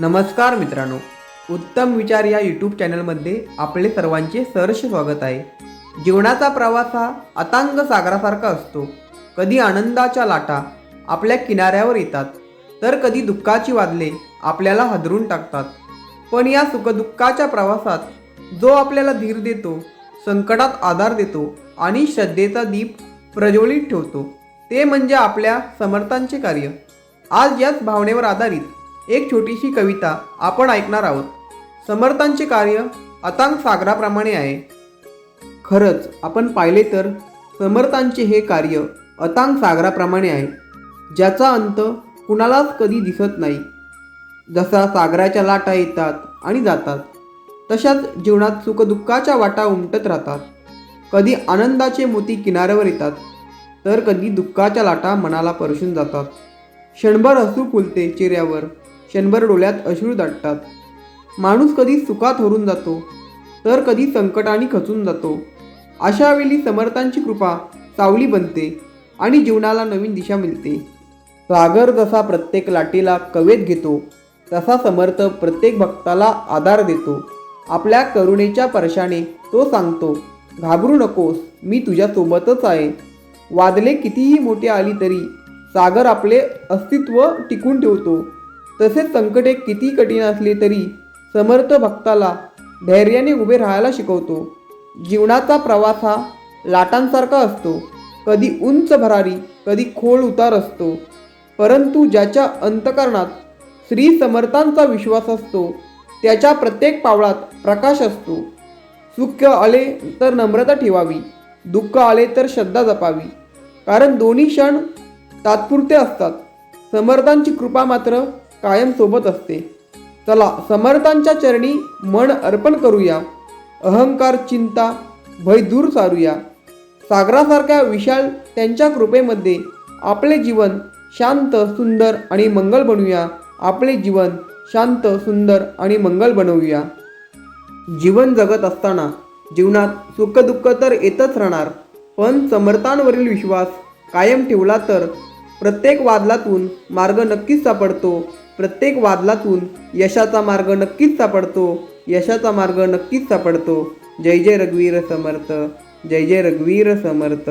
नमस्कार मित्रांनो, उत्तम विचार या यूट्यूब चॅनलमध्ये आपले सर्वांचे सहर्ष स्वागत आहे. जीवनाचा प्रवास हा अथांग सागरासारखा असतो. कधी आनंदाच्या लाटा आपल्या किनाऱ्यावर येतात, तर कधी दुःखाची वादळे आपल्याला हादरून टाकतात. पण या सुखदुःखाच्या प्रवासात जो आपल्याला धीर देतो, संकटात आधार देतो आणि श्रद्धेचा दीप प्रज्वलित ठेवतो, ते म्हणजे आपल्या समर्थांचे कार्य. आज याच भावनेवर आधारित एक छोटीशी कविता आपण ऐकणार आहोत. समर्थांचे कार्य अथांग सागराप्रमाणे आहे. खरंच आपण पाहिले तर समर्थांचे हे कार्य अथांग सागराप्रमाणे आहे, ज्याचा अंत कुणालाच कधी दिसत नाही. जसा सागराच्या लाटा येतात आणि जातात, तशाच जीवनात सुखदुःखाच्या वाटा उमटत राहतात. कधी आनंदाचे मोती किनाऱ्यावर येतात, तर कधी दुःखाच्या लाटा मनाला परशून जातात. क्षणभर हसू फुलते चेहऱ्यावर, क्षणभर डोळ्यात अश्रू दाटतात. माणूस कधी सुखात हरून जातो, तर कधी संकटाने खचून जातो. अशा वेळी समर्थांची कृपा सावली बनते आणि जीवनाला नवीन दिशा मिळते. सागर जसा प्रत्येक लाटेला कवेत घेतो, तसा समर्थ प्रत्येक भक्ताला आधार देतो. आपल्या करुणेच्या परशाने तो सांगतो, घाबरू नकोस, मी तुझ्यासोबतच आहे. वादळे कितीही मोठी आली तरी सागर आपले अस्तित्व टिकून ठेवतो. तसेच संकटे किती कठीण असली तरी समर्थ भक्ताला धैर्याने उभे राहायला शिकवतो. जीवनाचा प्रवास हा लाटांसारखा असतो. कधी उंच भरारी, कधी खोल उतार असतो. परंतु ज्याच्या अंतःकरणात श्री समर्थांचा विश्वास असतो, त्याच्या प्रत्येक पावलात प्रकाश असतो. सुख आले तर नम्रता ठेवावी, दुःख आले तर श्रद्धा जपावी, कारण दोन्ही क्षण तात्पुरते असतात. समर्थांची कृपा मात्र कायम सोबत असते. चला समर्थांच्या चरणी मन अर्पण करूया. अहंकार, चिंता, भय दूर सारूया. सागरासारख्या विशाल त्यांच्या कृपेमध्ये आपले जीवन शांत, सुंदर आणि मंगल बनवूया. आपले जीवन शांत, सुंदर आणि मंगल बनवूया. जीवन जगत असताना जीवनात सुखदुःख तर येतच राहणार, पण समर्थांवरील विश्वास कायम ठेवला तर प्रत्येक वादळातून मार्ग नक्कीच सापडतो. प्रत्येक वादळातून यशाचा मार्ग नक्कीच सापडतो. यशाचा मार्ग नक्कीच सापडतो. जय जय रघुवीर समर्थ. जय जय रघुवीर समर्थ.